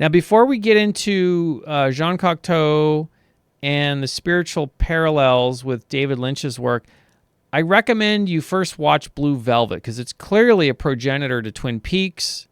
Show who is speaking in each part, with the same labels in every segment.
Speaker 1: Now, before we get into Jean Cocteau and the spiritual parallels with David Lynch's work, I recommend you first watch Blue Velvet because it's clearly a progenitor to Twin Peaks.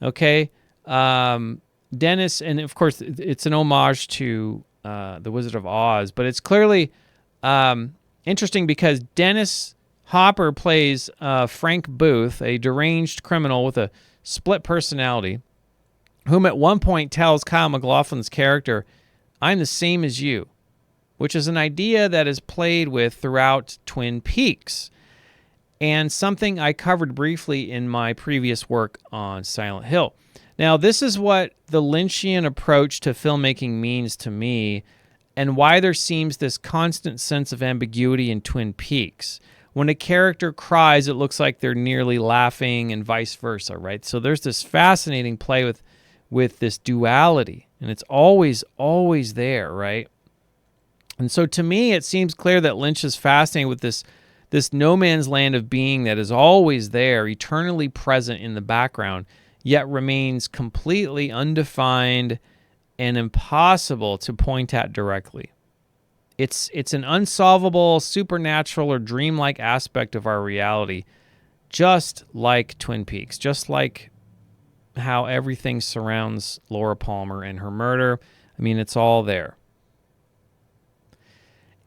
Speaker 1: Okay, Dennis, and of course it's an homage to The Wizard of Oz, but it's clearly interesting because Dennis Hopper plays Frank Booth, a deranged criminal with a split personality, whom at one point tells Kyle MacLachlan's character, "I'm the same as you," which is an idea that is played with throughout Twin Peaks, and something I covered briefly in my previous work on Silent Hill. Now, this is what the Lynchian approach to filmmaking means to me, and why there seems this constant sense of ambiguity in Twin Peaks. When a character cries, it looks like they're nearly laughing, and vice versa, right? So there's this fascinating play with this duality, and it's always there, right? And so to me, it seems clear that Lynch is fascinated with this no man's land of being that is always there, eternally present in the background, yet remains completely undefined and impossible to point at directly. It's an unsolvable, supernatural, or dreamlike aspect of our reality, just like Twin Peaks, just like how everything surrounds Laura Palmer and her murder. I mean, it's all there.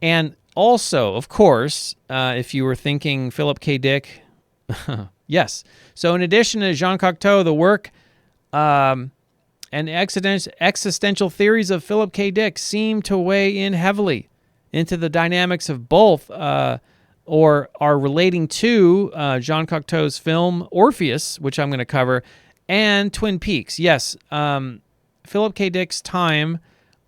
Speaker 1: And also, of course, if you were thinking Philip K. Dick, yes. So in addition to Jean Cocteau, the work and existential theories of Philip K. Dick seem to weigh in heavily into the dynamics of both, or are relating to Jean Cocteau's film Orpheus, which I'm going to cover, and Twin Peaks. Yes, Philip K. Dick's time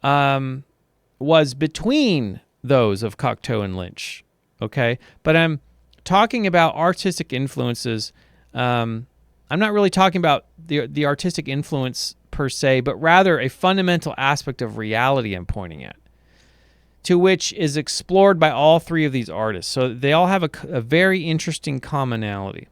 Speaker 1: was between those of Cocteau and Lynch, okay? But I'm talking about artistic influences. I'm not really talking about the artistic influence per se, but rather a fundamental aspect of reality I'm pointing at, to which is explored by all three of these artists. So they all have a very interesting commonality.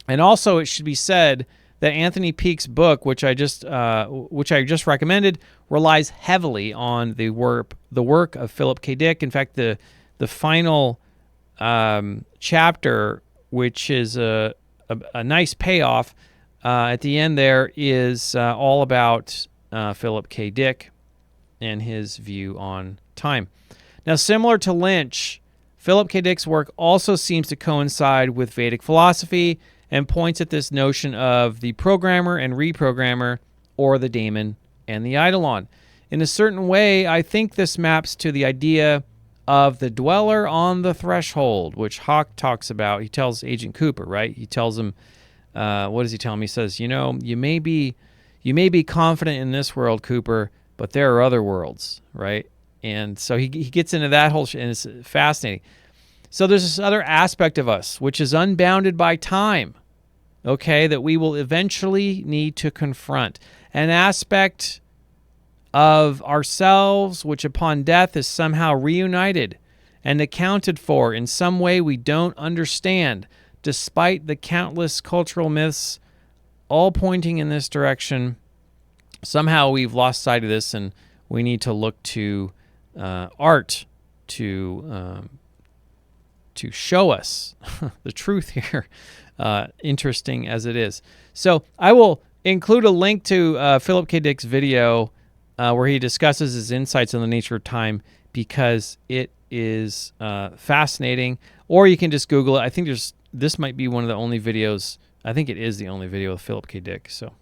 Speaker 1: And also, it should be said that Anthony Peake's book, which I just recommended, relies heavily on the work of Philip K. Dick. In fact, the final chapter, which is a nice payoff at the end there, is all about Philip K. Dick and his view on time. Now, similar to Lynch, Philip K. Dick's work also seems to coincide with Vedic philosophy and points at this notion of the programmer and reprogrammer, or the daemon and the eidolon. In a certain way, I think this maps to the idea of the dweller on the threshold, which Hawk talks about. He tells Agent Cooper, right? He tells him, what does he tell him? He says, you may be confident in this world, Cooper, but there are other worlds, right? And so he gets into that whole and it's fascinating. So there's this other aspect of us, which is unbounded by time, okay, that we will eventually need to confront. An aspect of ourselves which upon death is somehow reunited and accounted for in some way we don't understand, despite the countless cultural myths all pointing in this direction. Somehow we've lost sight of this, and we need to look to art to show us the truth here, interesting as it is. So I will include a link to Philip K. Dick's video where he discusses his insights on the nature of time, because it is fascinating. Or you can just Google it. I think this might be one of the only videos. I think it is the only video with Philip K. Dick. So.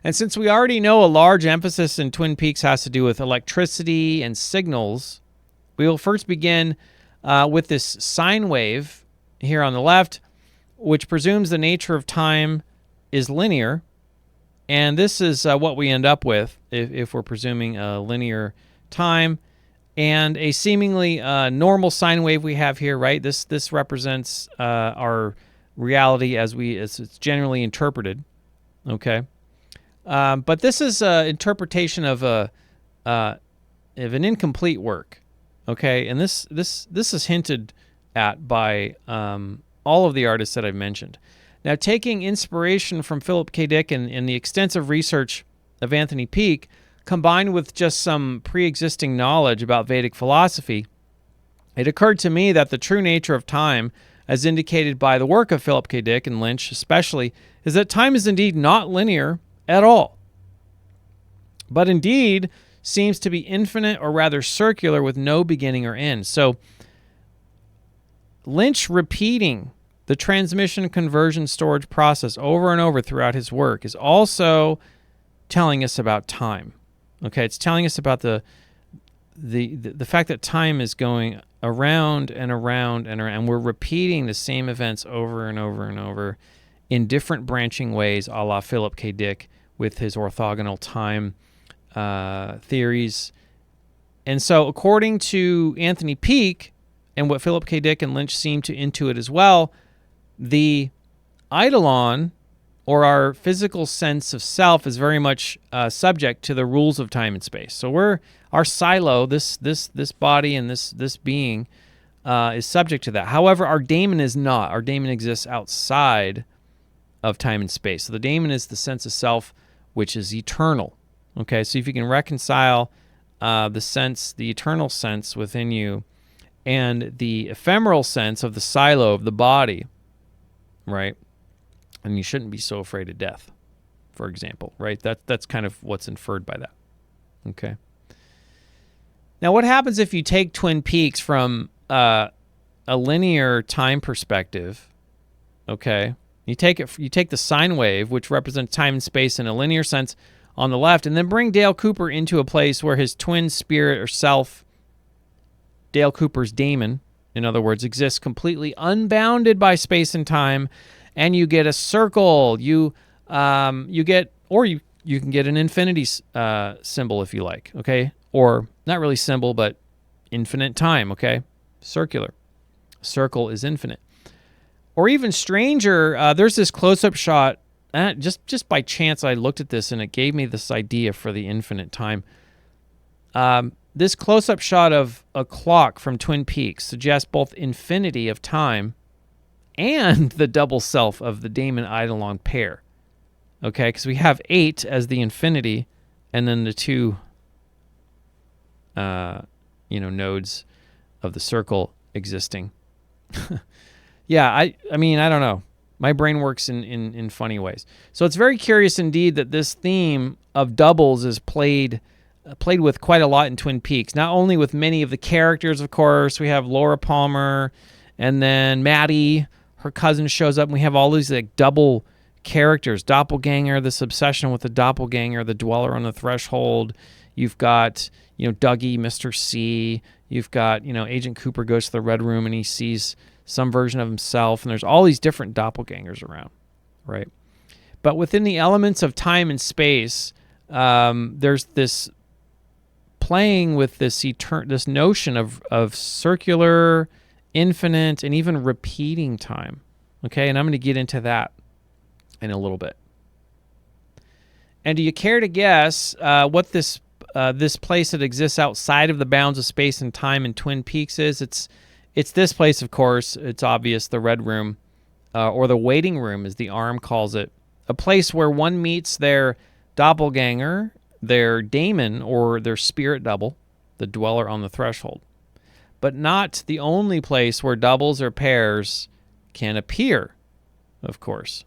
Speaker 1: And since we already know a large emphasis in Twin Peaks has to do with electricity and signals, we will first begin with this sine wave here on the left, which presumes the nature of time is linear. And this is what we end up with if we're presuming a linear time. And a seemingly normal sine wave we have here, right? This represents our reality as it's generally interpreted, okay? But this is an interpretation of an incomplete work, okay? And this is hinted at by all of the artists that I've mentioned. Now, taking inspiration from Philip K. Dick and the extensive research of Anthony Peake, combined with just some pre-existing knowledge about Vedic philosophy, it occurred to me that the true nature of time, as indicated by the work of Philip K. Dick and Lynch especially, is that time is indeed not linear at all, but indeed seems to be infinite, or rather circular, with no beginning or end. So Lynch repeating the transmission, conversion, storage process over and over throughout his work is also telling us about time. Okay, it's telling us about the fact that time is going around and around and around, and we're repeating the same events over and over and over in different branching ways, a la Philip K. Dick with his orthogonal time theories. And so according to Anthony Peake, and what Philip K. Dick and Lynch seem to intuit as well, the eidolon, or our physical sense of self, is very much subject to the rules of time and space. So our silo, this body and this being, is subject to that. However, our daemon is not. Our daemon exists outside of time and space. So the daemon is the sense of self, which is eternal. Okay, so if you can reconcile the eternal sense within you, and the ephemeral sense of the silo of the body, right? And you shouldn't be so afraid of death, for example, right? That's kind of what's inferred by that. Okay. Now, what happens if you take Twin Peaks from a linear time perspective? Okay, you take the sine wave, which represents time and space in a linear sense, on the left, and then bring Dale Cooper into a place where his twin spirit or self, Dale Cooper's daemon, in other words, exists completely unbounded by space and time, and you get a circle. You can get an infinity symbol if you like, okay? Or not really symbol, but infinite time, okay? Circular. Circle is infinite. Or even stranger, there's this close-up shot. Just by chance, I looked at this, and it gave me this idea for the infinite time. This close-up shot of a clock from Twin Peaks suggests both infinity of time and the double self of the daemon eidolon pair. Okay, because we have 8 as the infinity, and then the 2 nodes of the circle existing. Yeah, I mean, I don't know. My brain works in funny ways. So it's very curious indeed that this theme of doubles is played with quite a lot in Twin Peaks. Not only with many of the characters, of course. We have Laura Palmer, and then Maddie, her cousin, shows up, and we have all these like double characters. Doppelganger, this obsession with the doppelganger, the dweller on the threshold. You've got, Dougie, Mr. C. You've got, Agent Cooper goes to the Red Room, and he sees some version of himself, and there's all these different doppelgangers around, right? But within the elements of time and space, there's this playing with this notion of circular, infinite, and even repeating time, okay? And I'm going to get into that in a little bit. And do you care to guess what this place that exists outside of the bounds of space and time in Twin Peaks is? It's this place, of course. It's obvious, the Red Room, or the waiting room, as the Arm calls it. A place where one meets their doppelganger, their daemon, or their spirit double, the dweller on the threshold. But not the only place where doubles or pairs can appear, of course.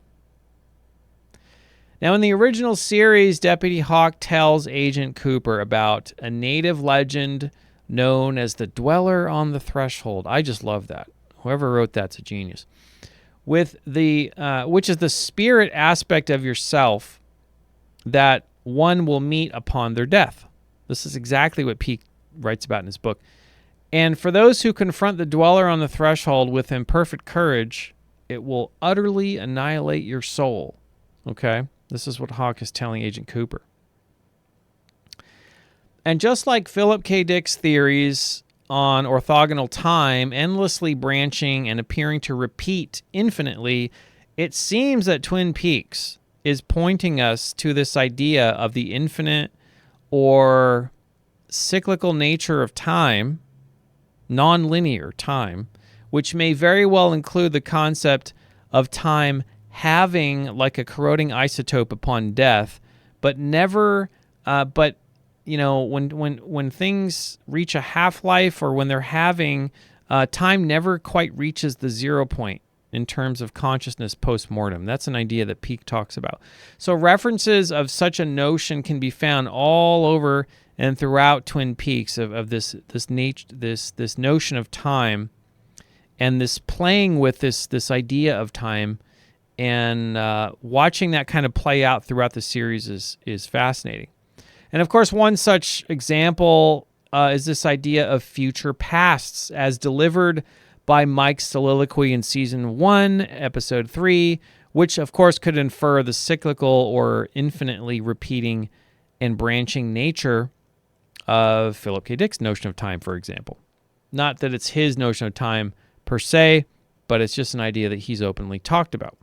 Speaker 1: Now, in the original series, Deputy Hawk tells Agent Cooper about a native legend known as the Dweller on the Threshold. I just love that. Whoever wrote that's a genius. With which is the spirit aspect of yourself that one will meet upon their death. This is exactly what Peake writes about in his book. And for those who confront the Dweller on the Threshold with imperfect courage, it will utterly annihilate your soul. Okay? This is what Hawk is telling Agent Cooper. And just like Philip K. Dick's theories on orthogonal time, endlessly branching and appearing to repeat infinitely, it seems that Twin Peaks is pointing us to this idea of the infinite or cyclical nature of time, non-linear time, which may very well include the concept of time having like a corroding isotope upon death, but never, but when things reach a half-life or when they're having, time never quite reaches the 0 point in terms of consciousness post-mortem. That's an idea that Peake talks about. So references of such a notion can be found all over and throughout Twin Peaks of this notion of time, and this playing with this idea of time, and watching that kind of play out throughout the series is fascinating. And of course, one such example is this idea of future pasts as delivered by Mike's soliloquy in Season 1, Episode 3, which of course could infer the cyclical or infinitely repeating and branching nature of Philip K. Dick's notion of time, for example. Not that it's his notion of time per se, but it's just an idea that he's openly talked about.